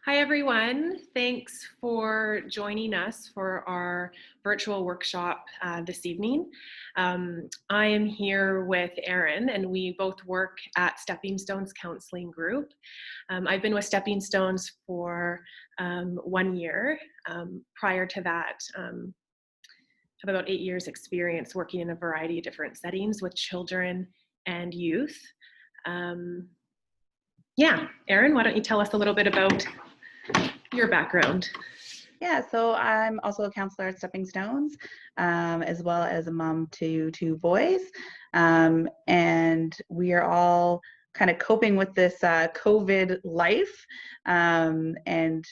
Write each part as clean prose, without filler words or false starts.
Hi, everyone. Thanks for joining us for our virtual workshop this evening. I am here with Erin, and we both work at Stepping Stones Counselling Group. I've been with Stepping Stones for 1 year. Prior to that, I have about 8 years experience working in a variety of different settings with children and youth. Yeah, Erin, why don't you tell us a little bit about your background? Yeah, so I'm also a counselor at Stepping Stones, as well as a mom to two boys. And we are all kind of coping with this COVID life. And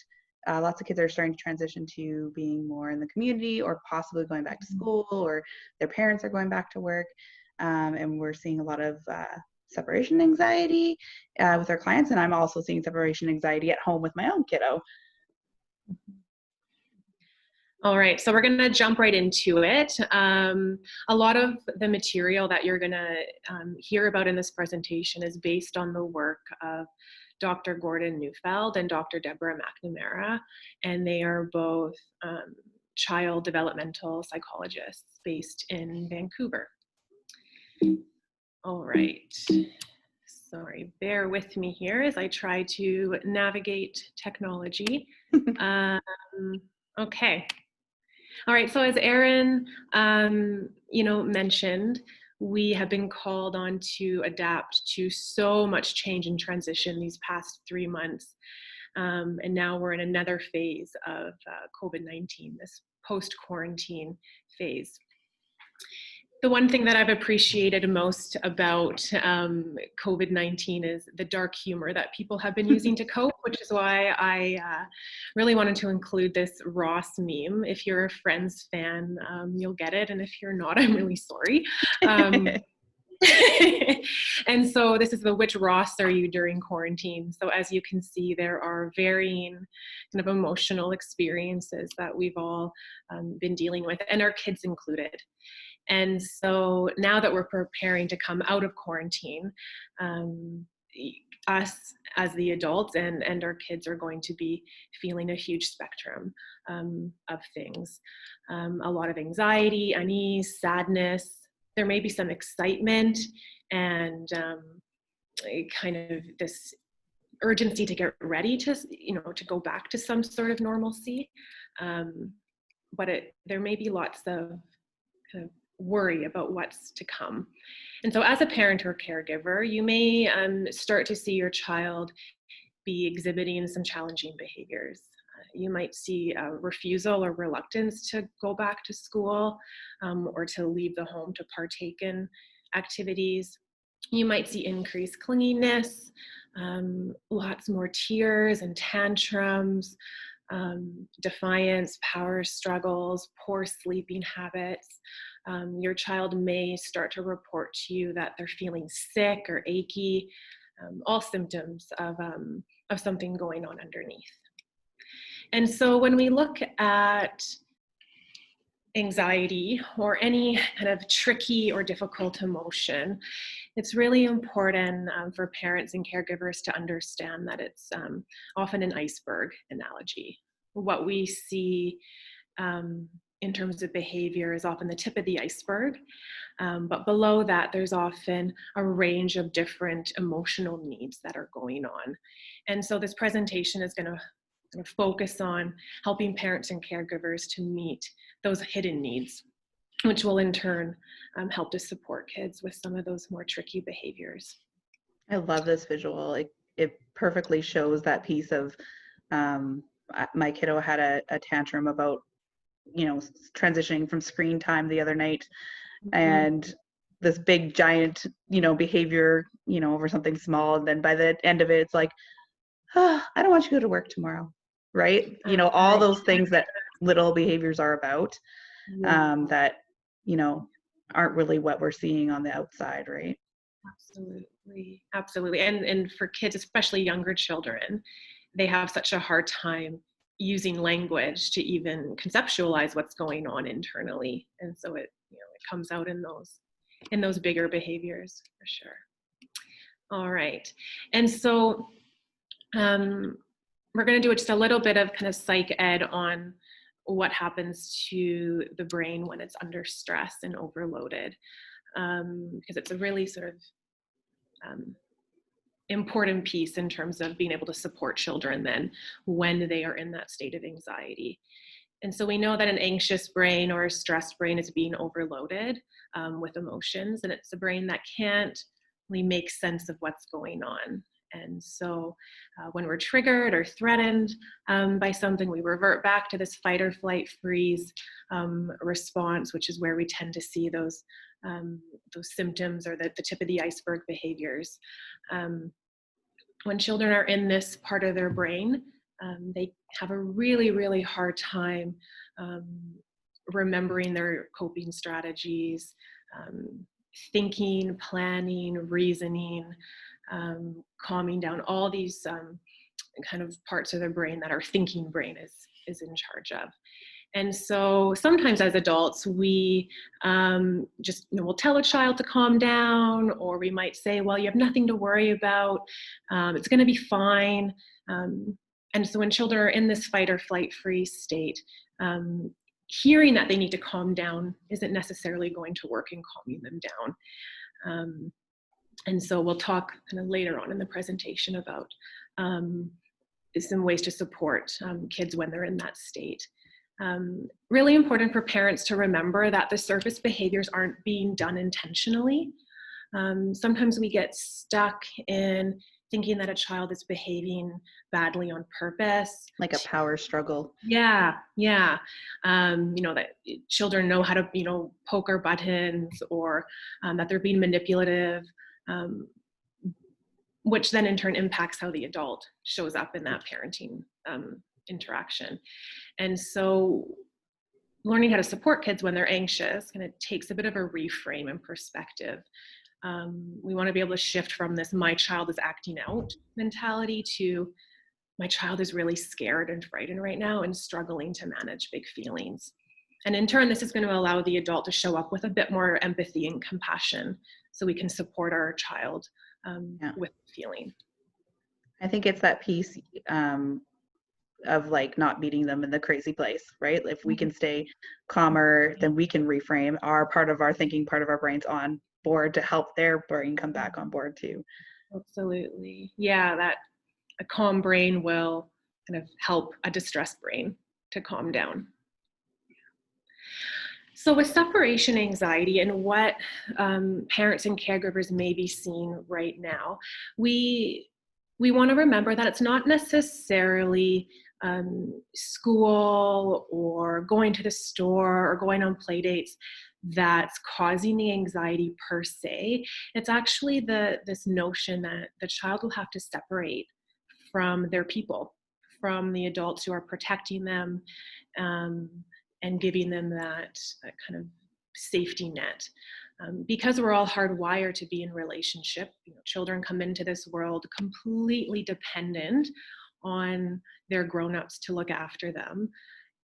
lots of kids are starting to transition to being more in the community or possibly going back to school, or their parents are going back to work. And we're seeing a lot of separation anxiety with our clients. And I'm also seeing separation anxiety at home with my own kiddo. All right, so we're going to jump right into it. A lot of the material that you're going to hear about in this presentation is based on the work of Dr. Gordon Neufeld and Dr. Deborah McNamara, and they are both child developmental psychologists based in Vancouver. All right. Sorry, bear with me here as I try to navigate technology. Okay. All right, so as Erin, mentioned, we have been called on to adapt to so much change and transition these past 3 months. And now we're in another phase of COVID-19, this post-quarantine phase. The one thing that I've appreciated most about COVID-19 is the dark humor that people have been using to cope, which is why I really wanted to include this Ross meme. If you're a Friends fan, you'll get it. And if you're not, I'm really sorry. And so this is the which Ross are you during quarantine? So as you can see, there are varying kind of emotional experiences that we've all been dealing with, and our kids included. And so now that we're preparing to come out of quarantine, us as the adults and our kids are going to be feeling a huge spectrum of things. A lot of anxiety, unease, sadness. There may be some excitement and kind of this urgency to get ready to go back to some sort of normalcy. But there may be lots of kind of worry about what's to come. And so as a parent or caregiver, you may start to see your child be exhibiting some challenging behaviors. You might see a refusal or reluctance to go back to school or to leave the home to partake in activities. You might see increased clinginess, lots more tears and tantrums, defiance, power struggles, poor sleeping habits. Your child may start to report to you that they're feeling sick or achy, all symptoms of something going on underneath. And so when we look at anxiety or any kind of tricky or difficult emotion, it's really important for parents and caregivers to understand that it's often an iceberg analogy. What we see in terms of behavior is often the tip of the iceberg, but below that there's often a range of different emotional needs that are going on. And so this presentation is going to focus on helping parents and caregivers to meet those hidden needs, which will in turn help to support kids with some of those more tricky behaviors. I love this visual. It perfectly shows that piece of my kiddo had a tantrum about transitioning from screen time the other night, and this big giant behavior over something small, and then by the end of it it's like, I don't want you to go to work tomorrow, right? All those things that little behaviors are about, that aren't really what we're seeing on the outside, right? Absolutely. And for kids, especially younger children, they have such a hard time using language to even conceptualize what's going on internally. And so it comes out in those bigger behaviors for sure. All right. And so we're going to do just a little bit of kind of psych ed on what happens to the brain when it's under stress and overloaded, because it's a really sort of important piece in terms of being able to support children then when they are in that state of anxiety. And so we know that an anxious brain or a stressed brain is being overloaded with emotions, and it's a brain that can't really make sense of what's going on. And so when we're triggered or threatened by something, we revert back to this fight or flight freeze response, which is where we tend to see those symptoms or the tip of the iceberg behaviors. When children are in this part of their brain, they have a really, really hard time remembering their coping strategies, thinking, planning, reasoning, calming down, all these kind of parts of their brain that our thinking brain is in charge of. And so sometimes as adults, we just, we'll tell a child to calm down, or we might say, well, you have nothing to worry about. It's going to be fine. And so when children are in this fight or flight freeze state, hearing that they need to calm down isn't necessarily going to work in calming them down. And so we'll talk kind of later on in the presentation about some ways to support kids when they're in that state. Really important for parents to remember that the surface behaviors aren't being done intentionally. Sometimes we get stuck in thinking that a child is behaving badly on purpose. Like a power struggle. Yeah. That children know how to, poke our buttons, or that they're being manipulative, which then in turn impacts how the adult shows up in that parenting interaction. And so learning how to support kids when they're anxious kind of takes a bit of a reframe and perspective. We want to be able to shift from this "my child is acting out" mentality to "my child is really scared and frightened right now and struggling to manage big feelings." And in turn, this is going to allow the adult to show up with a bit more empathy and compassion so we can support our child with feeling. I think it's that piece of like not meeting them in the crazy place, right? If we can stay calmer, then we can reframe our part of our thinking, part of our brains on board to help their brain come back on board too. Absolutely. Yeah, that a calm brain will kind of help a distressed brain to calm down. So with separation anxiety and what parents and caregivers may be seeing right now, we want to remember that it's not necessarily school or going to the store or going on play dates that's causing the anxiety per se. It's actually this notion that the child will have to separate from their people, from the adults who are protecting them and giving them that kind of safety net. Because we're all hardwired to be in relationship, children come into this world completely dependent on their grown-ups to look after them.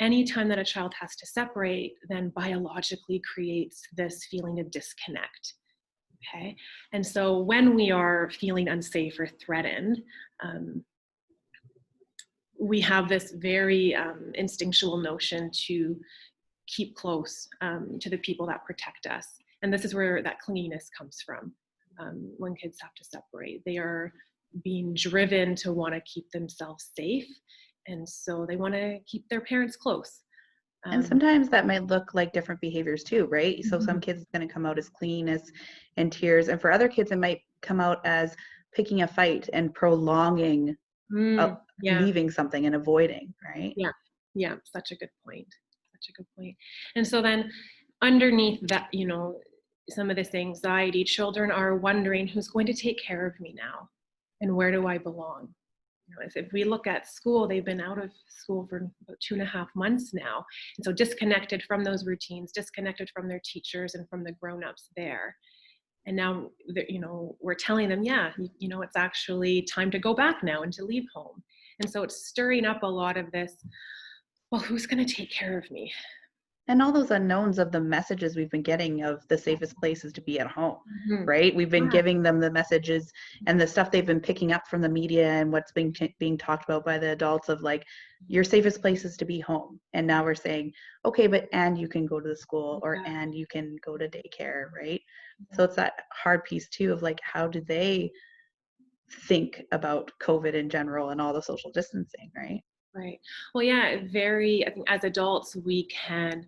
Anytime that a child has to separate, then biologically creates this feeling of disconnect. Okay, and so when we are feeling unsafe or threatened, we have this very instinctual notion to keep close to the people that protect us. And this is where that clinginess comes from. When kids have to separate, they are being driven to want to keep themselves safe. And so they want to keep their parents close. And sometimes that might look like different behaviors too, right? So some kids it's going to come out as clinginess and tears. And for other kids, it might come out as picking a fight and prolonging leaving something and avoiding, right? Yeah, such a good point. And so then underneath that, some of this anxiety, children are wondering, who's going to take care of me now? And where do I belong? If we look at school, they've been out of school for about 2.5 months now. And so disconnected from those routines, disconnected from their teachers and from the grown-ups there. And now, we're telling them, it's actually time to go back now and to leave home. And so it's stirring up a lot of this, well, who's going to take care of me? And all those unknowns of the messages we've been getting of the safest places to be at home, right? We've been giving them the messages and the stuff they've been picking up from the media and what's being talked about by the adults of like, your safest place is to be home. And now we're saying, okay, but and you can go to the school or and you can go to daycare, right? So it's that hard piece too of like, how do they think about COVID in general and all the social distancing, right? Right. Well, yeah, I think as adults, we can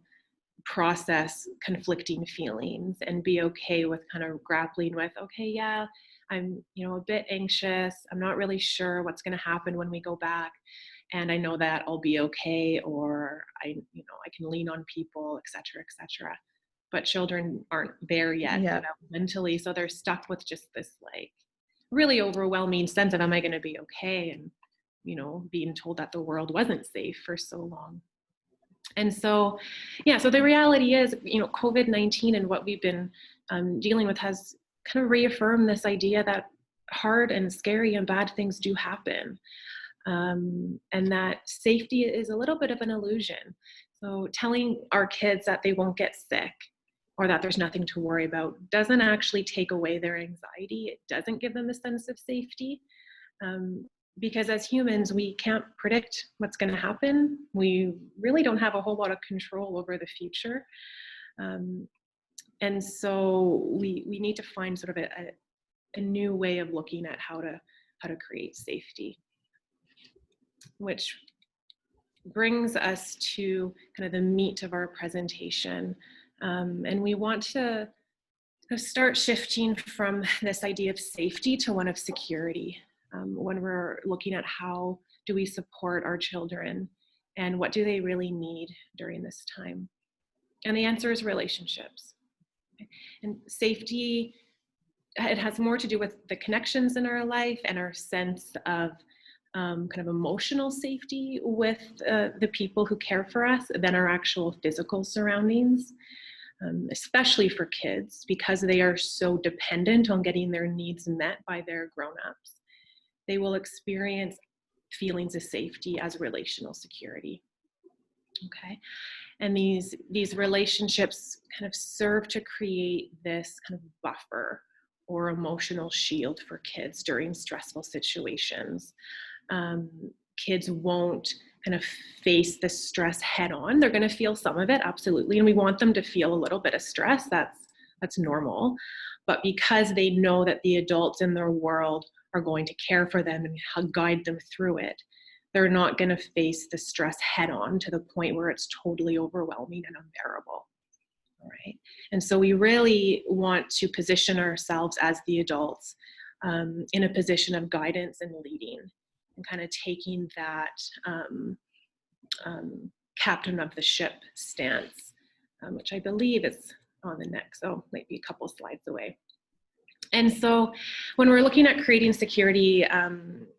process conflicting feelings and be okay with kind of grappling with, okay, yeah, I'm, a bit anxious. I'm not really sure what's going to happen when we go back. And I know that I'll be okay, or I can lean on people, et cetera, et cetera. But children aren't there yet developmentally. So they're stuck with just this like really overwhelming sense of, am I going to be okay? And, being told that the world wasn't safe for so long. And so, so the reality is, COVID-19 and what we've been dealing with has kind of reaffirmed this idea that hard and scary and bad things do happen. And that safety is a little bit of an illusion. So telling our kids that they won't get sick or that there's nothing to worry about doesn't actually take away their anxiety. It doesn't give them a sense of safety. Because as humans, we can't predict what's going to happen. We really don't have a whole lot of control over the future. And so we need to find sort of a new way of looking at how to create safety, which brings us to kind of the meat of our presentation. And we want to start shifting from this idea of safety to one of security. When we're looking at how do we support our children and what do they really need during this time? And the answer is relationships. And safety, it has more to do with the connections in our life and our sense of kind of emotional safety with the people who care for us than our actual physical surroundings. Especially for kids, because they are so dependent on getting their needs met by their grown-ups. They will experience feelings of safety as relational security. Okay, and these relationships kind of serve to create this kind of buffer or emotional shield for kids during stressful situations. Kids won't kind of face the stress head on. They're going to feel some of it, absolutely, and we want them to feel a little bit of stress. That's normal. But because they know that the adults in their world are going to care for them and guide them through it, they're not going to face the stress head on to the point where it's totally overwhelming and unbearable. All right. And so we really want to position ourselves as the adults in a position of guidance and leading, and kind of taking that captain of the ship stance, which I believe is on the next, might be a couple slides away. And so when we're looking at creating security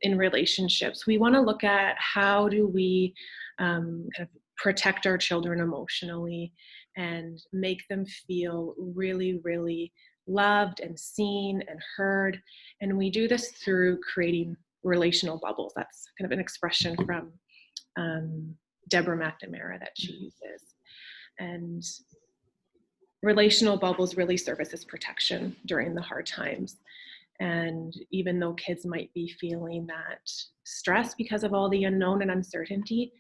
in relationships, we want to look at how do we kind of protect our children emotionally and make them feel really, really loved and seen and heard. And we do this through creating relational bubbles. That's kind of an expression from Deborah McNamara that she uses. And relational bubbles really serve as protection during the hard times. And even though kids might be feeling that stress because of all the unknown and uncertainty,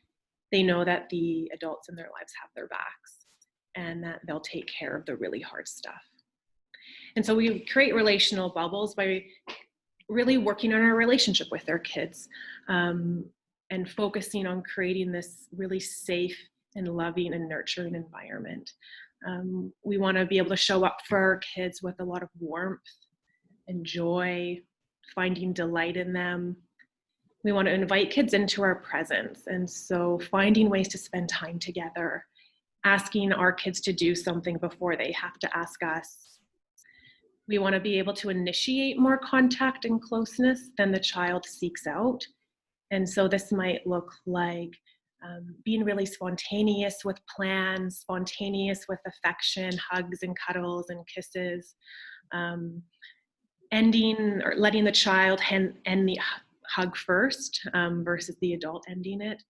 they know that the adults in their lives have their backs and that they'll take care of the really hard stuff. And so we create relational bubbles by really working on our relationship with their kids and focusing on creating this really safe and loving and nurturing environment. We want to be able to show up for our kids with a lot of warmth and joy, finding delight in them. We want to invite kids into our presence. And so finding ways to spend time together, asking our kids to do something before they have to ask us. We want to be able to initiate more contact and closeness than the child seeks out. And so this might look like being really spontaneous with plans, spontaneous with affection, hugs and cuddles and kisses, ending or letting the child end the hug first versus the adult ending it.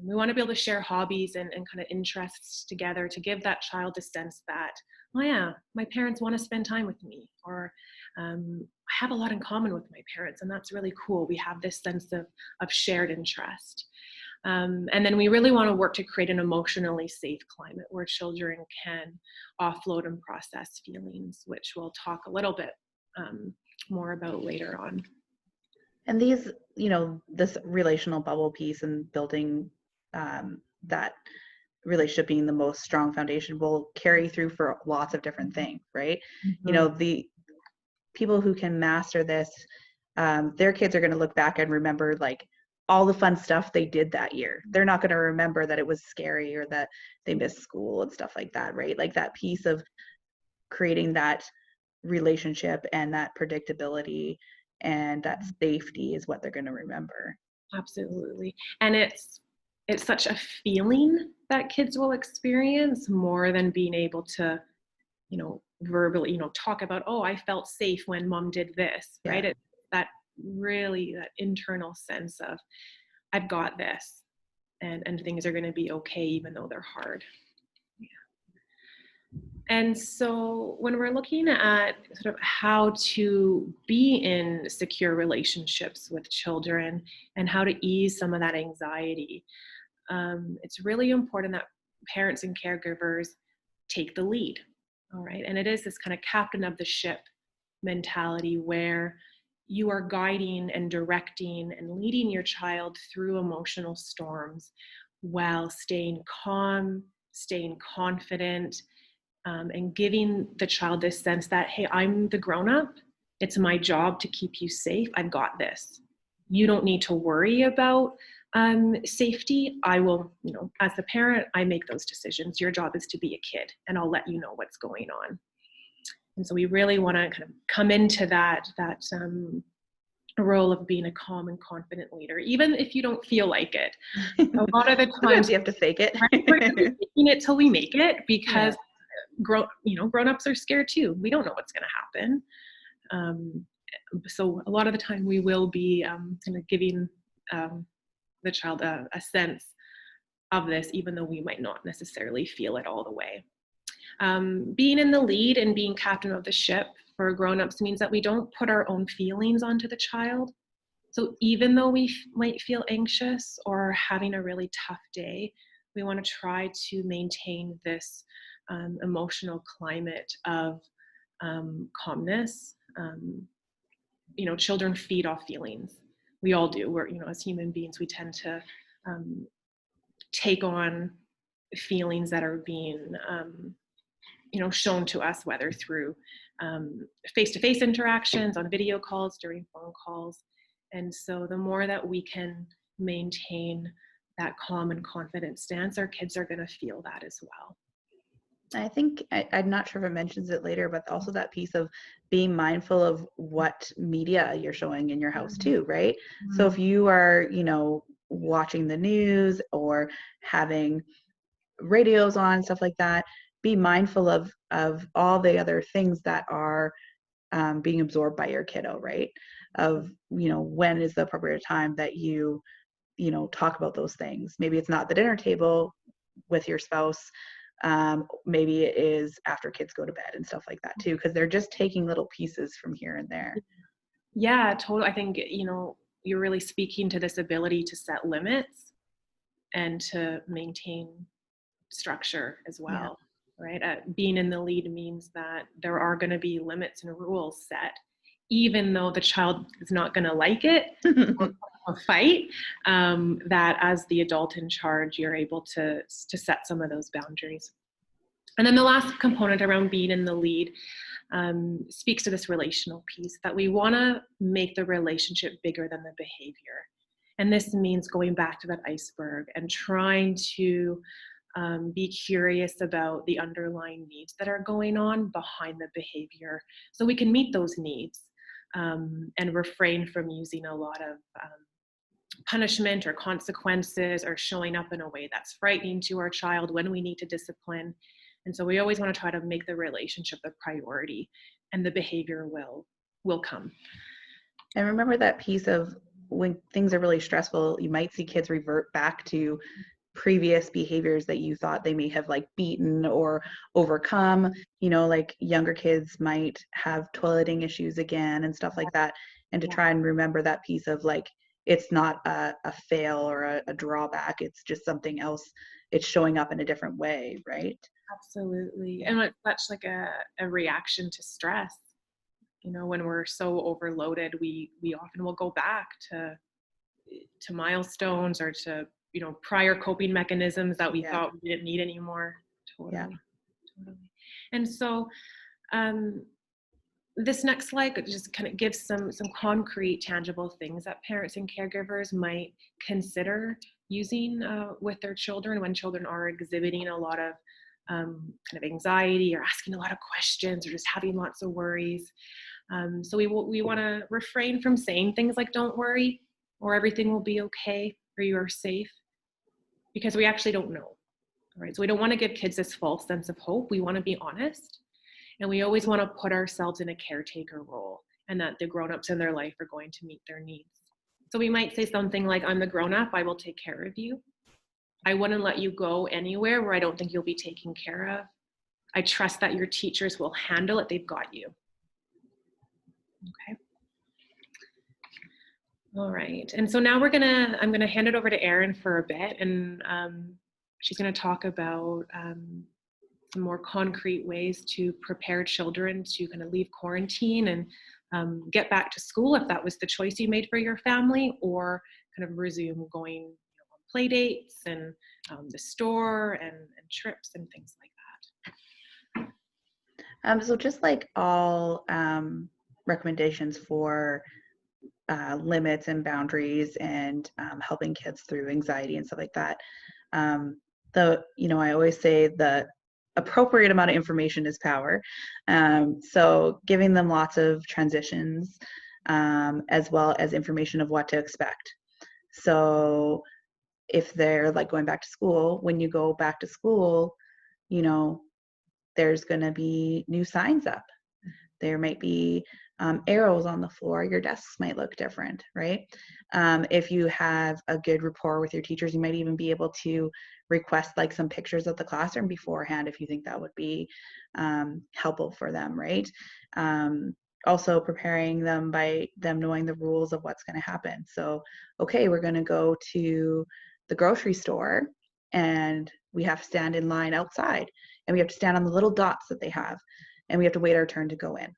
We want to be able to share hobbies and kind of interests together to give that child a sense that, oh yeah, my parents want to spend time with me, or I have a lot in common with my parents, and that's really cool. We have this sense of shared interest. And then we really want to work to create an emotionally safe climate where children can offload and process feelings, which we'll talk a little bit more about later on. And these, this relational bubble piece and building that relationship being the most strong foundation will carry through for lots of different things, right? Mm-hmm. The people who can master this, their kids are going to look back and remember like all the fun stuff they did that year. They're not going to remember that it was scary or that they missed school and stuff like that, right? Like that piece of creating that relationship and that predictability and that safety is what they're going to remember. Absolutely. And it's such a feeling that kids will experience more than being able to, verbally, talk about, oh, I felt safe when mom did this, right? It's that internal sense of, I've got this, and things are going to be okay, even though they're hard. And so when we're looking at sort of how to be in secure relationships with children and how to ease some of that anxiety, it's really important that parents and caregivers take the lead. All right. And it is this kind of captain of the ship mentality where you are guiding and directing and leading your child through emotional storms while staying calm, staying confident, and giving the child this sense that, hey, I'm the grown-up. It's my job to keep you safe. I've got this. You don't need to worry about safety. I will, as the parent, I make those decisions. Your job is to be a kid, and I'll let you know what's going on. And so we really want to kind of come into that role of being a calm and confident leader, even if you don't feel like it. A lot of the times you have to fake it. Right, we're faking it till we make it, because grown-ups are scared too. We don't know what's going to happen. So a lot of the time we will be kind of giving the child a sense of this, even though we might not necessarily feel it all the way. Being in the lead and being captain of the ship for grown-ups means that we don't put our own feelings onto the child. So even though we might feel anxious or having a really tough day, we want to try to maintain this emotional climate of calmness. Children feed off feelings. We all do. We're, as human beings, we tend to take on feelings that are being, shown to us, whether through face-to-face interactions, on video calls, during phone calls. And so the more that we can maintain that calm and confident stance, our kids are going to feel that as well. I think, I'm not sure if it mentions it later, but also that piece of being mindful of what media you're showing in your house too, right? Mm-hmm. So if you are, watching the news or having radios on, stuff like that, be mindful of all the other things that are being absorbed by your kiddo, right? Of, when is the appropriate time that you talk about those things. Maybe it's not the dinner table with your spouse. Maybe it is after kids go to bed and stuff like that too, because they're just taking little pieces from here and there. Yeah, totally. I think, you're really speaking to this ability to set limits and to maintain structure as well, right? Being in the lead means that there are going to be limits and rules set, even though the child is not going to like it or fight, that as the adult in charge, you're able to set some of those boundaries. And then the last component around being in the lead speaks to this relational piece, that we want to make the relationship bigger than the behavior. And this means going back to that iceberg and trying to be curious about the underlying needs that are going on behind the behavior, so we can meet those needs and refrain from using a lot of punishment or consequences or showing up in a way that's frightening to our child when we need to discipline. And so we always want to try to make the relationship a priority, and the behavior will come. And remember that piece of when things are really stressful, you might see kids revert back to previous behaviors that you thought they may have like beaten or overcome. Like younger kids might have toileting issues again and stuff like that. And to try and remember that piece of like, it's not a fail or a drawback, it's just something else. It's showing up in a different way, right? Absolutely. And it's such like a reaction to stress. When we're so overloaded, we often will go back to milestones or to prior coping mechanisms that we thought we didn't need anymore. Totally. And so this next slide just kind of gives some concrete, tangible things that parents and caregivers might consider using with their children when children are exhibiting a lot of kind of anxiety or asking a lot of questions or just having lots of worries. So we want to refrain from saying things like "don't worry" or "everything will be okay" or "you are safe," because we actually don't know. Right? So we don't want to give kids this false sense of hope. We want to be honest. And we always want to put ourselves in a caretaker role and that the grown-ups in their life are going to meet their needs. So we might say something like, "I'm the grown-up, I will take care of you. I wouldn't let you go anywhere where I don't think you'll be taken care of. I trust that your teachers will handle it, they've got you." Okay. All right. And so now I'm gonna hand it over to Erin for a bit, and she's gonna talk about some more concrete ways to prepare children to kind of leave quarantine and get back to school if that was the choice you made for your family, or kind of resume going on play dates and the store and trips and things like that. So just like all recommendations for limits and boundaries and helping kids through anxiety and stuff like that, I always say the appropriate amount of information is power. So giving them lots of transitions as well as information of what to expect. So if they're like going back to school, when you go back to school, there's going to be new signs up. There might be arrows on the floor. Your desks might look different, right? If you have a good rapport with your teachers, you might even be able to request like some pictures of the classroom beforehand if you think that would be helpful for them, right? Also preparing them by them knowing the rules of what's going to happen. So, okay, we're going to go to the grocery store and we have to stand in line outside and we have to stand on the little dots that they have and we have to wait our turn to go in.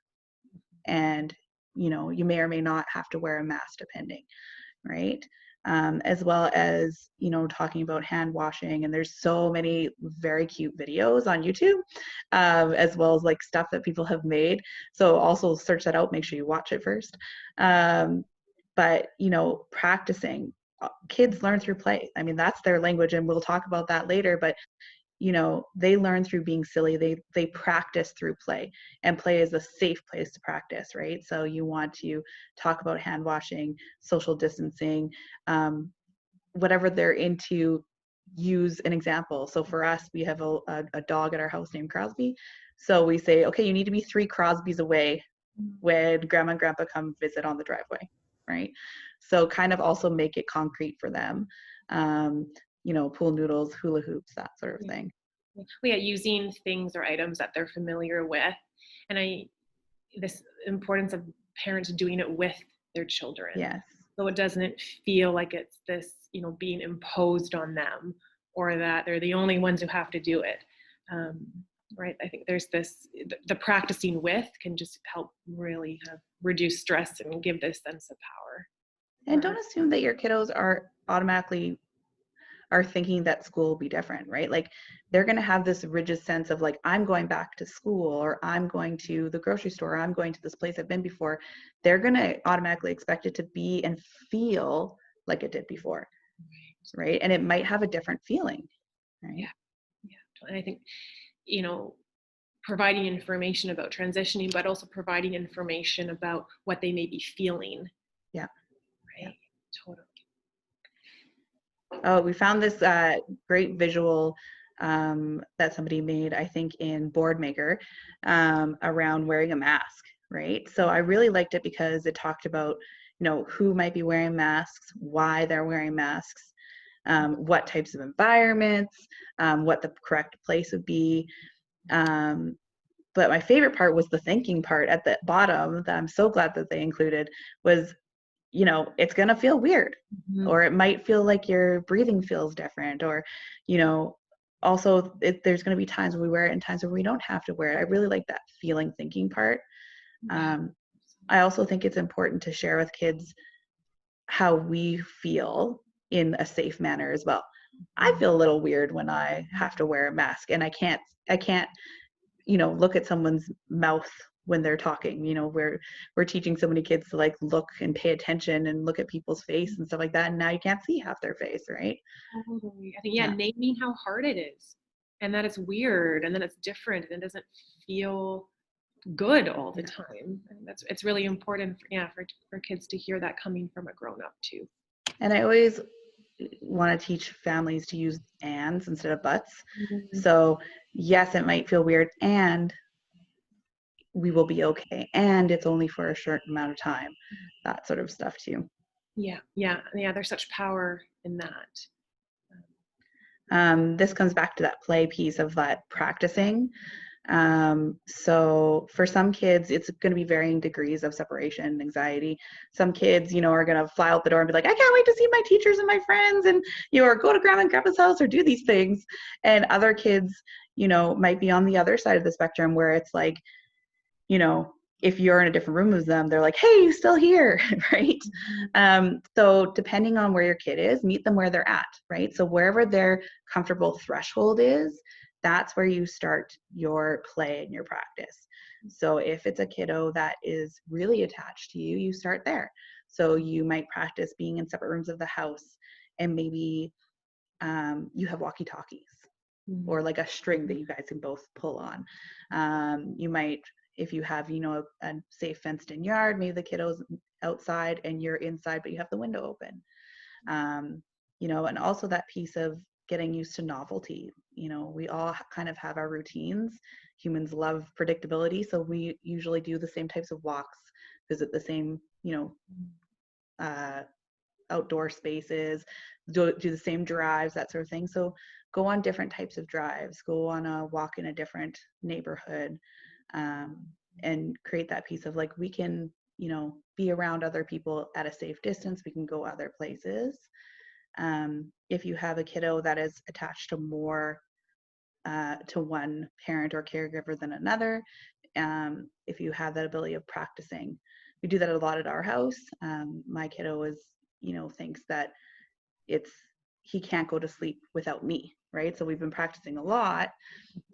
And, you may or may not have to wear a mask depending, right? As well as, talking about hand washing. And there's so many very cute videos on YouTube, as well as like stuff that people have made. So also search that out, make sure you watch it first. But, practicing, kids learn through play. I mean, that's their language and we'll talk about that later, but they learn through being silly. They practice through play, and play is a safe place to practice, right? So you want to talk about hand washing, social distancing, whatever they're into. Use an example. So for us, we have a dog at our house named Crosby. So we say, okay, you need to be 3 Crosbys away when grandma and grandpa come visit on the driveway, right? So kind of also make it concrete for them. Pool noodles, hula hoops, that sort of thing. Yeah, using things or items that they're familiar with. And this importance of parents doing it with their children. Yes. So it doesn't feel like it's this, being imposed on them or that they're the only ones who have to do it. Right. I think there's the practicing with can just help really reduce stress and give this sense of power. And don't assume that your kiddos are automatically thinking that school will be different, right? Like they're going to have this rigid sense of like, I'm going back to school, or I'm going to the grocery store, or I'm going to this place I've been before. They're going to automatically expect it to be and feel like it did before, right? And it might have a different feeling, right? Yeah. And I think, providing information about transitioning, but also providing information about what they may be feeling. Yeah. Right. Yeah. Totally. Oh, we found this great visual that somebody made, I think, in Boardmaker around wearing a mask, right? So I really liked it because it talked about, who might be wearing masks, why they're wearing masks, what types of environments, what the correct place would be. But my favorite part was the thinking part at the bottom that I'm so glad that they included was, it's going to feel weird, or it might feel like your breathing feels different, or, also there's going to be times when we wear it and times when we don't have to wear it. I really like that feeling thinking part. I also think it's important to share with kids how we feel in a safe manner as well. I feel a little weird when I have to wear a mask, and I can't look at someone's mouth when they're talking. We're teaching so many kids to like look and pay attention and look at people's face and stuff like that, and now you can't see half their face, right? Totally. I think naming how hard it is, and that it's weird, and then it's different, and it doesn't feel good all the time. And it's really important for kids to hear that coming from a grown-up too. And I always want to teach families to use ands instead of buts. So yes, it might feel weird, and we will be okay, and it's only for a short amount of time, that sort of stuff too. Yeah, there's such power in that. This comes back to that play piece of that practicing. So for some kids, it's going to be varying degrees of separation and anxiety. Some kids, are going to fly out the door and be like, I can't wait to see my teachers and my friends, and, or go to grandma and grandpa's house or do these things. And other kids, might be on the other side of the spectrum where it's like, if you're in a different room with them, they're like, hey, you still here, right? So depending on where your kid is, meet them where they're at, right? So wherever their comfortable threshold is, that's where you start your play and your practice. So if it's a kiddo that is really attached to you, you start there. So you might practice being in separate rooms of the house, and maybe you have walkie-talkies or like a string that you guys can both pull on. You might, if you have, a safe fenced-in yard, maybe the kiddo's outside and you're inside, but you have the window open. And also that piece of getting used to novelty. We all kind of have our routines. Humans love predictability, so we usually do the same types of walks, visit the same, outdoor spaces, do the same drives, that sort of thing. So go on different types of drives, go on a walk in a different neighborhood, and create that piece of like, we can, be around other people at a safe distance. We can go other places. If you have a kiddo that is attached to more to one parent or caregiver than another, if you have that ability of practicing, we do that a lot at our house. My kiddo is, thinks that he can't go to sleep without me, right? So we've been practicing a lot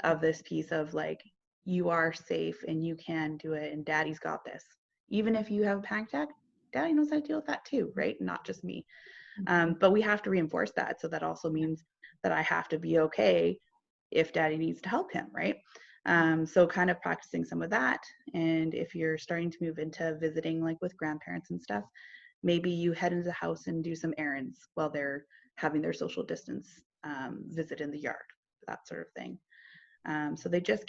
of this piece of like, you are safe and you can do it, and daddy's got this. Even if you have a panic attack, daddy knows how to deal with that too, right? Not just me. But we have to reinforce that. So that also means that I have to be okay if daddy needs to help him, right? So kind of practicing some of that. And if you're starting to move into visiting like with grandparents and stuff, maybe you head into the house and do some errands while they're having their social distance visit in the yard, that sort of thing. So they just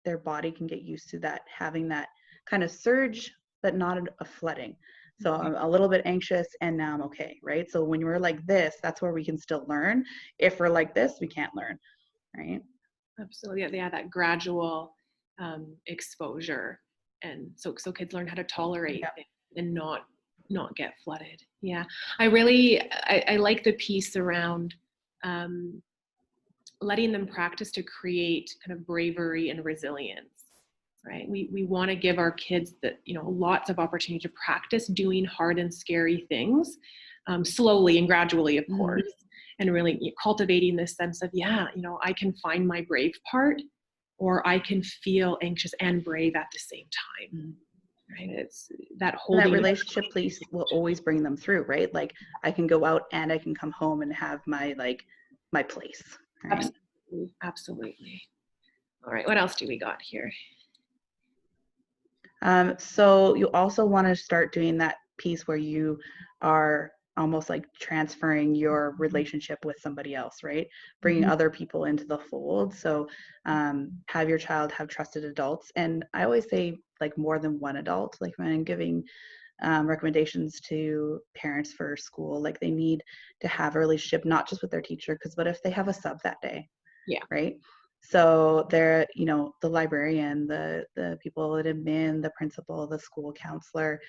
their body can get used to that, having that kind of surge, but not a flooding. So I'm a little bit anxious and now I'm okay, right? So when we're like this, that's where we can still learn. If we're like this, we can't learn, right? Absolutely. Yeah, that gradual exposure. And so kids learn how to tolerate it and not get flooded. Yeah. I like the piece around letting them practice to create kind of bravery and resilience. Right. We want to give our kids lots of opportunity to practice doing hard and scary things, slowly and gradually, of course, and really cultivating this sense of, I can find my brave part, or I can feel anxious and brave at the same time. Right. It's that holding. That relationship piece will always bring them through, right? Like I can go out and I can come home and have my place. Right? Absolutely. All right. What else do we got here? So you also want to start doing that piece where you are almost like transferring your relationship with somebody else, right? Bringing other people into the fold. So have your child have trusted adults. And I always say like more than one adult, like when I'm giving recommendations to parents for school. Like they need to have a relationship, not just with their teacher, because what if they have a sub that day? Yeah. Right. So they're, you know, the librarian, the people at admin, the principal, the school counselor,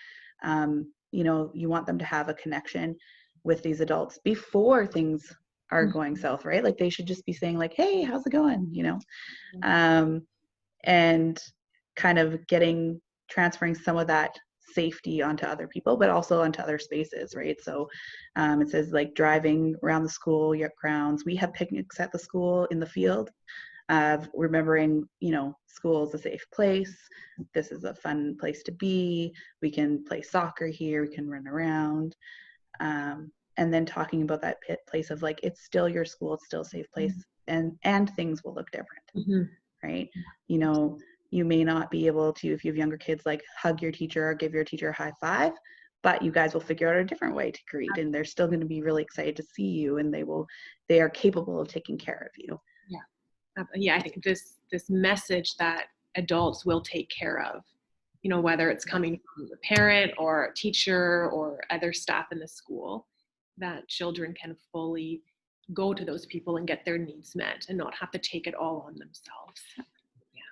you know, you want them to have a connection with these adults before things are going south, right? Like they should just be saying like, hey, how's it going? You know, and kind of transferring some of that safety onto other people, but also onto other spaces, right? So it says like driving around the school grounds. We have picnics at the school in the field, remembering, you know, school is a safe place. This is a fun place to be. We can play soccer here. We can run around. And then talking about that place of like, it's still your school. It's still a safe place. And things will look different, right? You know, you may not be able to, if you have younger kids, like hug your teacher or give your teacher a high five, but you guys will figure out a different way to greet, and they're still going to be really excited to see you, and they are capable of taking care of you. Yeah, I think this message that adults will take care of, you know, whether it's coming from a parent or a teacher or other staff in the school, that children can fully go to those people and get their needs met and not have to take it all on themselves. Yeah.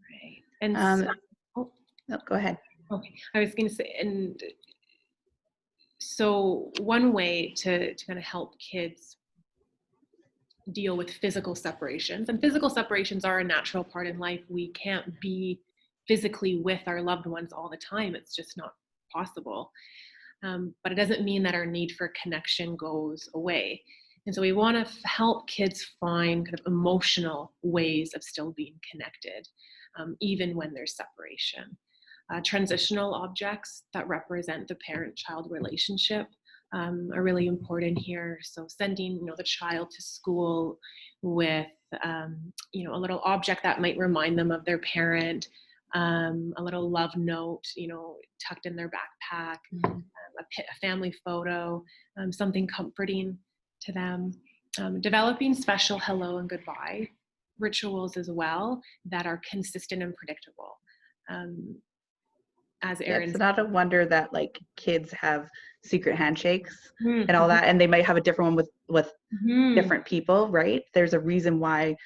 Right. And no, go ahead. Okay, I was going to say, and so one way to kind of help kids deal with physical separations, and physical separations are a natural part in life. We can't be physically with our loved ones all the time. It's just not possible. But it doesn't mean that our need for connection goes away. And so we want to help kids find kind of emotional ways of still being connected, even when there's separation. Transitional objects that represent the parent-child relationship are really important here. So sending, you know, the child to school with, you know, a little object that might remind them of their parent, a little love note, you know, tucked in their backpack, a family photo, something comforting to them. Developing special hello and goodbye rituals as well that are consistent and predictable. As Erin, it's not a wonder that like kids have secret handshakes and all that, and they might have a different one with different people, right? There's a reason why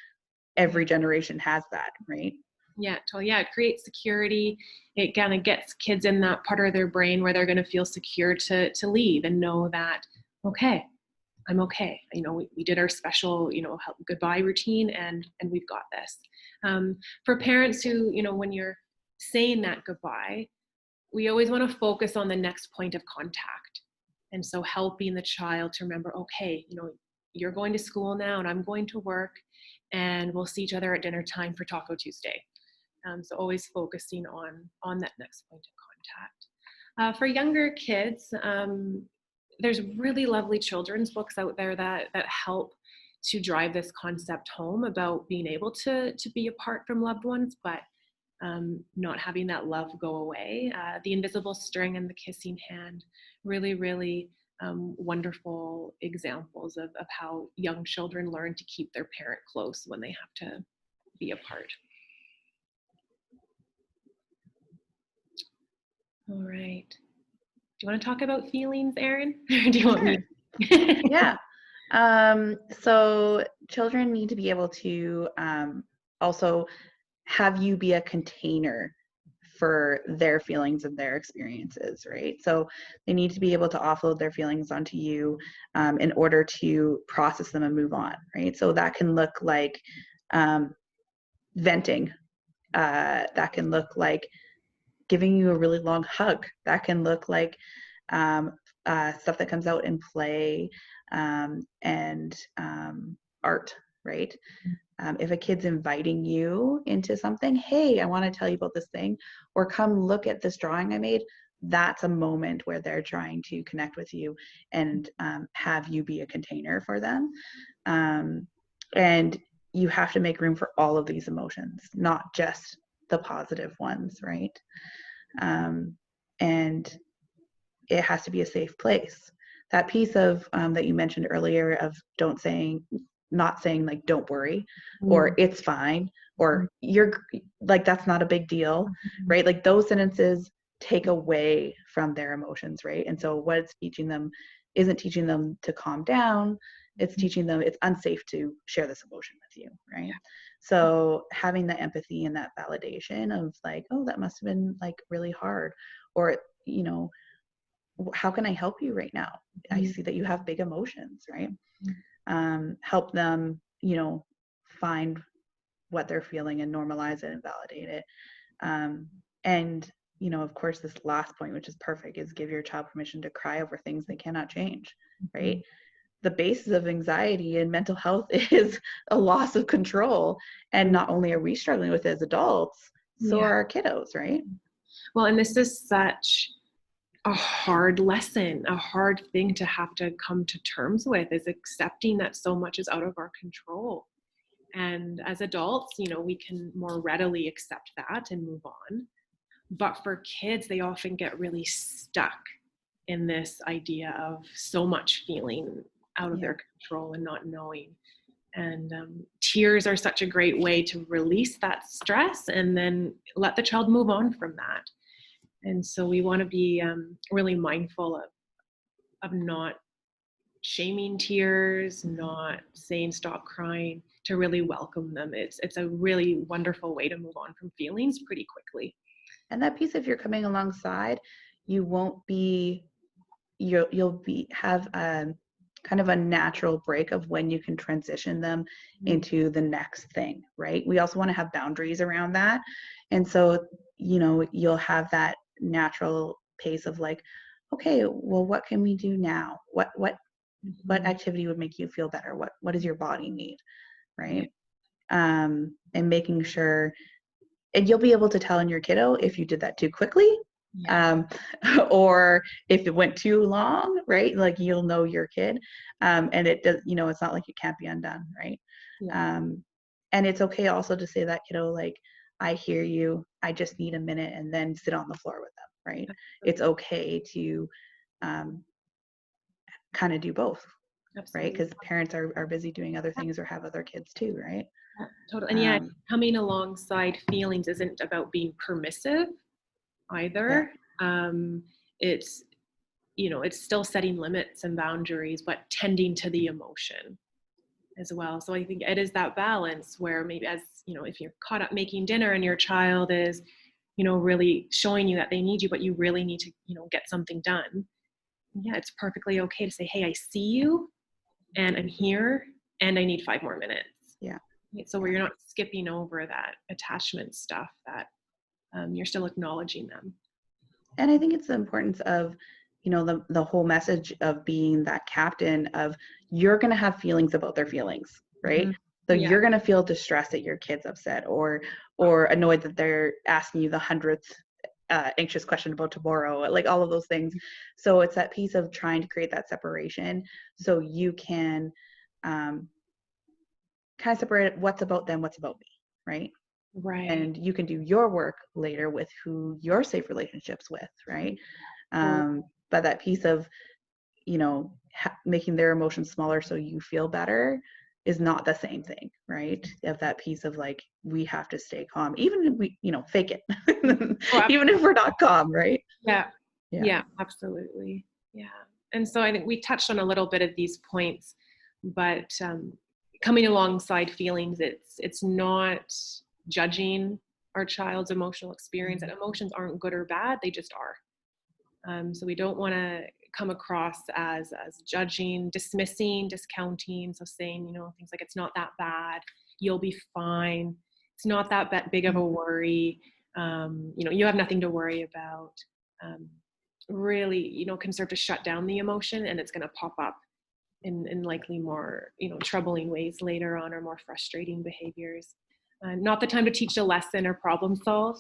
every generation has that, right? Yeah, totally. Yeah, it creates security. It kind of gets kids in that part of their brain where they're going to feel secure to leave and know that, okay, I'm okay. You know, we did our special, you know, goodbye routine, and we've got this. For parents who, you know, when you're saying that goodbye, we always want to focus on the next point of contact. And so helping the child to remember, okay, you know, you're going to school now and I'm going to work, and we'll see each other at dinner time for Taco Tuesday. So always focusing on that next point of contact. For younger kids, there's really lovely children's books out there that help to drive this concept home about being able to be apart from loved ones, but not having that love go away. The Invisible String and The Kissing Hand, really, really wonderful examples of how young children learn to keep their parent close when they have to be apart. All right. Do you want to talk about feelings, Erin? Or do you want me? Yeah. So children need to be able to also have you be a container for their feelings and their experiences, right? So they need to be able to offload their feelings onto you in order to process them and move on, right? So that can look like venting. That can look like giving you a really long hug. That can look like stuff that comes out in play and art, right? If a kid's inviting you into something, hey, I want to tell you about this thing, or come look at this drawing I made, that's a moment where they're trying to connect with you and have you be a container for them. And you have to make room for all of these emotions, not just the positive ones, right? And it has to be a safe place. That piece of that you mentioned earlier of don't not saying like, don't worry, or Mm. it's fine, or you're like, that's not a big deal, right? Like those sentences take away from their emotions, right? And so what it's teaching them isn't teaching them to calm down. It's teaching them it's unsafe to share this emotion with you, right? So having the empathy and that validation of like, oh, that must have been like really hard, or, you know, how can I help you right now? I see that you have big emotions, right? Help them, you know, find what they're feeling and normalize it and validate it. And, you know, of course, this last point, which is perfect, is give your child permission to cry over things they cannot change, right? The basis of anxiety and mental health is a loss of control. And not only are we struggling with it as adults, so Yeah. are our kiddos, right? Well, and this is such a hard lesson, a hard thing to have to come to terms with, is accepting that so much is out of our control. And as adults, you know, we can more readily accept that and move on. But for kids, they often get really stuck in this idea of so much feeling out of their control and not knowing. And tears are such a great way to release that stress and then let the child move on from that. And so we want to be really mindful of not shaming tears, not saying stop crying, to really welcome them. It's a really wonderful way to move on from feelings pretty quickly. And that piece, if you're coming alongside, you won't be, you'll be have kind of a natural break of when you can transition them into the next thing, right? We also want to have boundaries around that. And so, you know, you'll have that natural pace of like, okay, well, what can we do now? What activity would make you feel better? What does your body need? Right. And making sure, and you'll be able to tell in your kiddo if you did that too quickly, or if it went too long, right? Like you'll know your kid, and it does, you know, it's not like it can't be undone, right? And it's okay also to say that kiddo, like, I hear you, I just need a minute, and then sit on the floor with them, right? It's okay to kind of do both, right? Because parents are busy doing other things or have other kids too, right? Totally. And coming alongside feelings isn't about being permissive either. It's, you know, it's still setting limits and boundaries, but tending to the emotion as well. So I think it is that balance where maybe, as you know, if you're caught up making dinner and your child is, you know, really showing you that they need you, but you really need to, you know, get something done. Yeah, it's perfectly okay to say, hey, I see you and I'm here and I need 5 more minutes. So where you're not skipping over that attachment stuff, that you're still acknowledging them. And I think it's the importance of, you know, the whole message of being that captain of, you're going to have feelings about their feelings, right? So you're going to feel distressed that your kid's upset, or annoyed that they're asking you the 100th anxious question about tomorrow, like all of those things. So it's that piece of trying to create that separation so you can kind of separate what's about them, what's about me, right? And you can do your work later with who your safe relationships with, right? But that piece of, you know, making their emotions smaller so you feel better is not the same thing, right? Of that piece of like, we have to stay calm, even if we, you know, fake it, even if we're not calm, right? Yeah, absolutely. Yeah. And so I think we touched on a little bit of these points, but coming alongside feelings, it's not judging our child's emotional experience. And emotions aren't good or bad, they just are. So we don't want to come across as judging, dismissing, discounting. So saying, you know, things like, it's not that bad, you'll be fine, it's not that big of a worry, you know, you have nothing to worry about. Really, you know, can serve to shut down the emotion, and it's going to pop up in likely more, you know, troubling ways later on, or more frustrating behaviors. Not the time to teach a lesson or problem solve.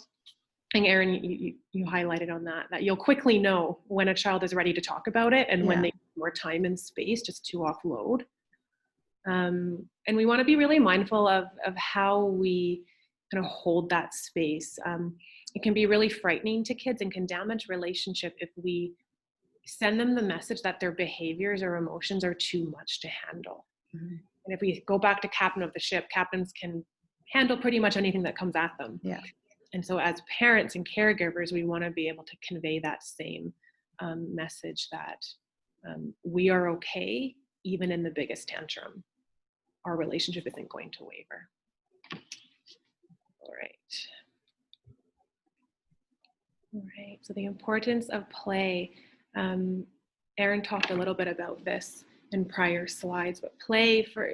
And Erin, you highlighted on that you'll quickly know when a child is ready to talk about it, and when they need more time and space just to offload. And we want to be really mindful of how we kind of hold that space. It can be really frightening to kids and can damage relationship if we send them the message that their behaviors or emotions are too much to handle. And if we go back to captain of the ship, captains can handle pretty much anything that comes at them. Yeah. And so as parents and caregivers, we want to be able to convey that same message that we are okay, even in the biggest tantrum. Our relationship isn't going to waver. All right. All right, so the importance of play. Erin talked a little bit about this in prior slides, but play for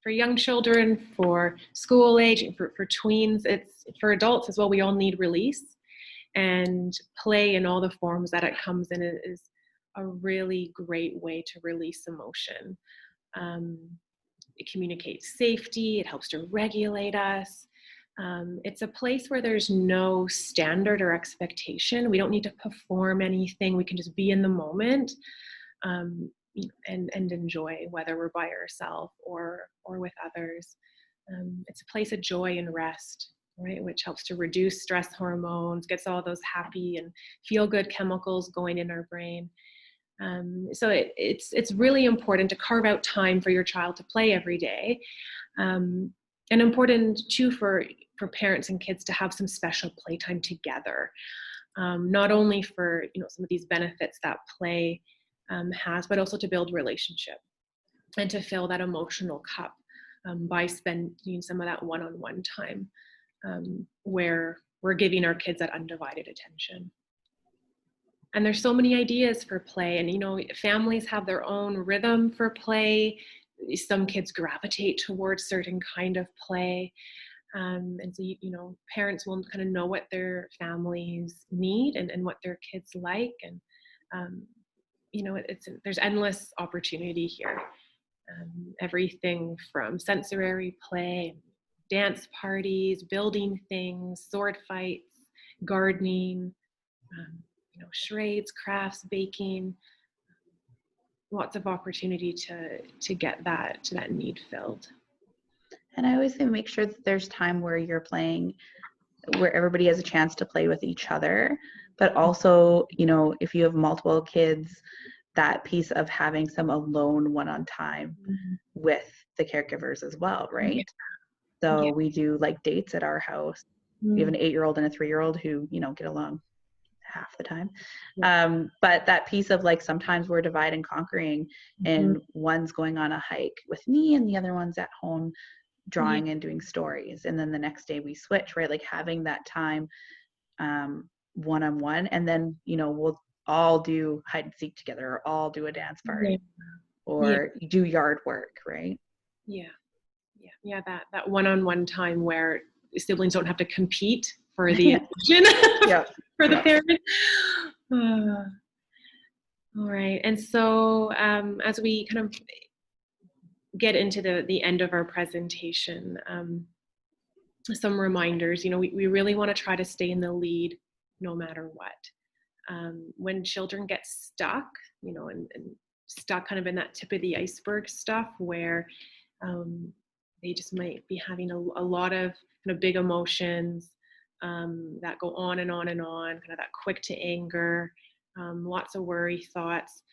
young children, for school age, for tweens, it's for adults as well. We all need release, and play in all the forms that it comes in is a really great way to release emotion. It communicates safety, it helps to regulate us. It's a place where there's no standard or expectation. We don't need to perform anything. We can just be in the moment and enjoy, whether we're by ourselves or with others. It's a place of joy and rest, right? Which helps to reduce stress hormones, gets all those happy and feel-good chemicals going in our brain. So it's really important to carve out time for your child to play every day. And important too for parents and kids to have some special playtime together. Not only for some of these benefits that play has, but also to build relationship and to fill that emotional cup by spending some of that one-on-one time where we're giving our kids that undivided attention. And there's so many ideas for play, and families have their own rhythm for play. Some kids gravitate towards certain kind of play. And so, parents will kind of know what their families need and what their kids like. And, there's endless opportunity here. Everything from sensory play, dance parties, building things, sword fights, gardening, charades, crafts, baking. Lots of opportunity to get that need filled. And I always say make sure that there's time where you're playing, where everybody has a chance to play with each other, but also, if you have multiple kids, that piece of having some alone one-on time with the caregivers as well, right? Yeah. So we do like dates at our house. We have an 8-year-old and a 3-year-old who, get along half the time. But that piece of like, sometimes we're divide and conquering and one's going on a hike with me and the other one's at home drawing and doing stories. And then the next day we switch, right? Like having that time one-on-one, and then, we'll all do hide and seek together, or all do a dance party or do yard work, right? Yeah, that one-on-one time where siblings don't have to compete for the attention for the parent. All right, and so as we kind of get into the end of our presentation, some reminders. We really want to try to stay in the lead no matter what. When children get stuck, and stuck kind of in that tip of the iceberg stuff where they just might be having a lot of kind of big emotions that go on and on and on, kind of that quick to anger, lots of worry thoughts.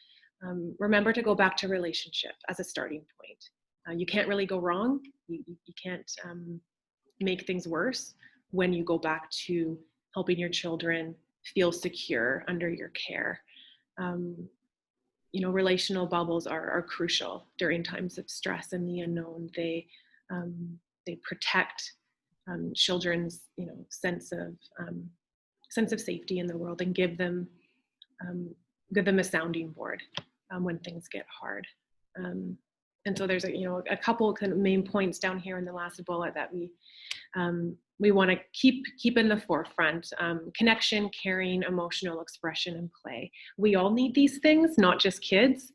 Remember to go back to relationship as a starting point. You can't really go wrong. You can't make things worse when you go back to helping your children feel secure under your care. Relational bubbles are crucial during times of stress and the unknown. They protect children's sense of safety in the world and give them a sounding board when things get hard. And so there's a couple kind of main points down here in the last bullet that we want to keep in the forefront: connection, caring, emotional expression, and play. We all need these things, not just kids.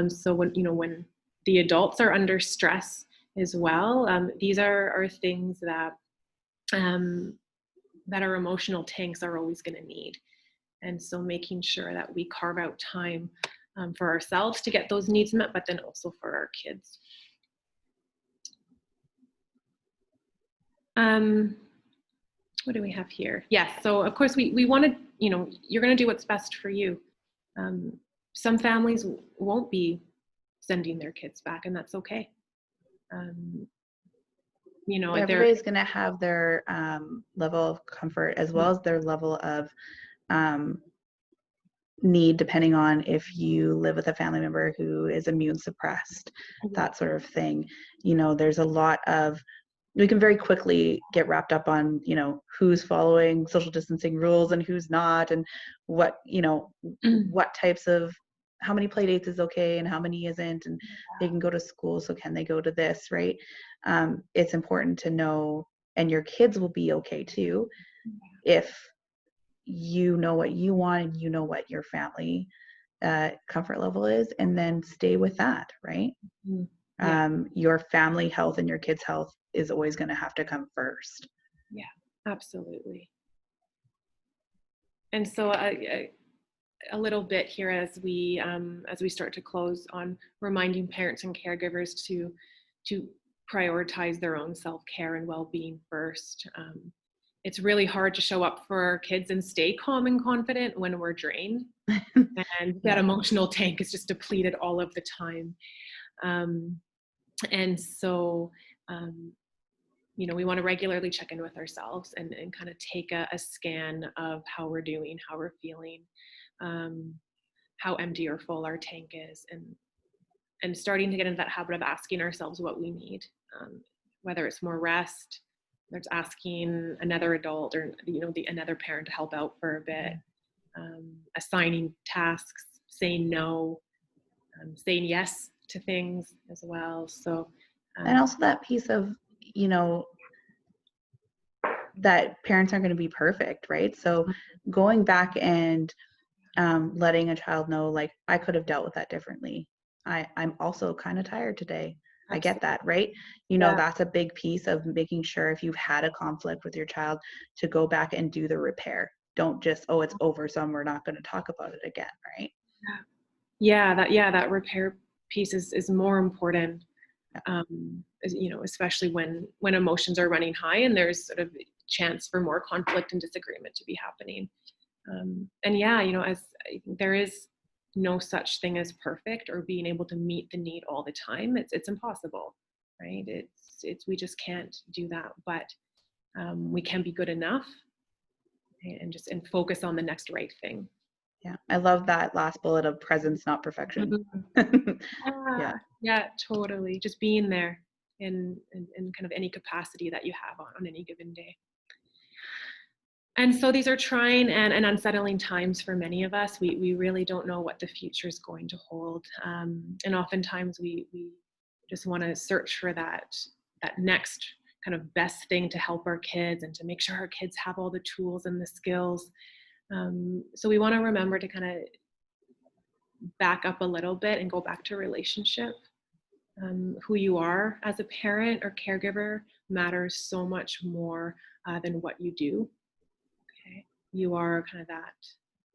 So when the adults are under stress as well, these are things that our emotional tanks are always going to need. And so making sure that we carve out time for ourselves to get those needs met, but then also for our kids. What do we have here? Yes, so of course we want to, you're going to do what's best for you. Some families won't be sending their kids back, and that's okay. You know, Everybody's going to have their level of comfort as well as their level of need, depending on if you live with a family member who is immune suppressed, that sort of thing. You know, there's a lot of, we can very quickly get wrapped up on, you know, who's following social distancing rules and who's not, and what, you know, what types of, how many play dates is okay and how many isn't, and they can go to school, so can they go to this, right? It's important to know, and your kids will be okay too, if you know what you want and you know what your family comfort level is, and then stay with that, right? Your family health and your kids' health is always going to have to come first. Yeah, absolutely. And so a little bit here as we start to close, on reminding parents and caregivers to prioritize their own self-care and well-being first. It's really hard to show up for our kids and stay calm and confident when we're drained, and that emotional tank is just depleted all of the time. And so, you know, we want to regularly check in with ourselves and kind of take a scan of how we're doing, how we're feeling, how empty or full our tank is, and starting to get into that habit of asking ourselves what we need, whether it's more rest, whether it's asking another adult or, you know, another parent to help out for a bit, assigning tasks, saying no, saying yes to things as well. So, and also that piece of, you know, that parents aren't going to be perfect, right? So going back and letting a child know, like, I could have dealt with that differently. I'm also kind of tired today. I get that, right? You know, that's a big piece of making sure, if you've had a conflict with your child, to go back and do the repair. Don't just, oh, it's over, so we're not going to talk about it again, right? That repair piece is more important. You know, especially when emotions are running high and there's sort of chance for more conflict and disagreement to be happening. And yeah, you know, as there is no such thing as perfect or being able to meet the need all the time. It's impossible, right? We just can't do that, but we can be good enough, and focus on the next right thing. Yeah, I love that last bullet of presence, not perfection. Yeah, totally. Just being there in kind of any capacity that you have on any given day. And so these are trying and unsettling times for many of us. We really don't know what the future is going to hold. And oftentimes we just want to search for that next kind of best thing to help our kids and to make sure our kids have all the tools and the skills. So we want to remember to kind of back up a little bit and go back to relationship. Who you are as a parent or caregiver matters so much more than what you do. You are kind of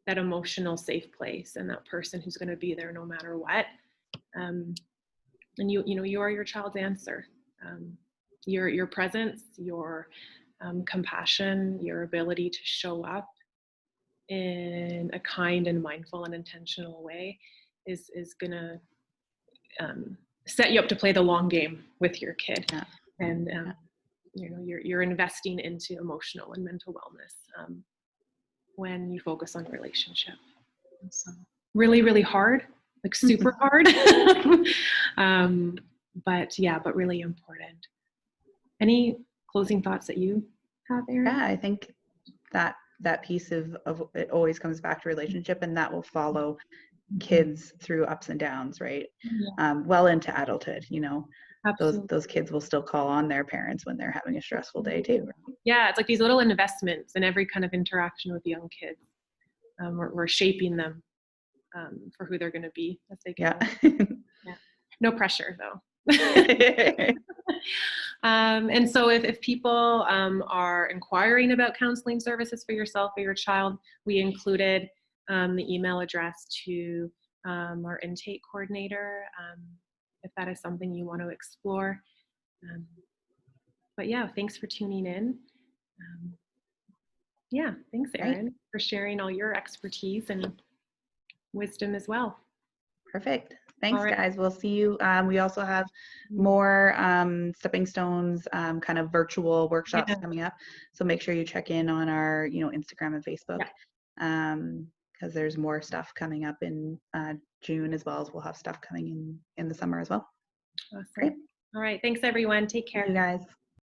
that emotional safe place and that person who's going to be there no matter what. And you know, you are your child's answer. Your presence, your compassion, your ability to show up in a kind and mindful and intentional way is going to set you up to play the long game with your kid. And you know, you're investing into emotional and mental wellness when you focus on relationship. And so really, really hard, like super hard. But really important. Any closing thoughts that you have, Erin? Yeah, I think that piece of it always comes back to relationship, and that will follow kids through ups and downs, right? Well into adulthood, you know. Those kids will still call on their parents when they're having a stressful day too. Yeah, it's like these little investments in every kind of interaction with young kids. We're shaping them for who they're going to be as they get older. No pressure though. And so if people are inquiring about counseling services for yourself or your child, we included the email address to our intake coordinator, if that is something you want to explore. But yeah, thanks for tuning in. Thanks, Erin, for sharing all your expertise and wisdom as well. Perfect. Thanks, All right. guys. We'll see you. We also have more Stepping Stones kind of virtual workshops Yeah. coming up. So make sure you check in on our, Instagram and Facebook, because there's more stuff coming up in June, as well as we'll have stuff coming in the summer as well. Awesome. Great. All right. Thanks, everyone. Take See you care. guys.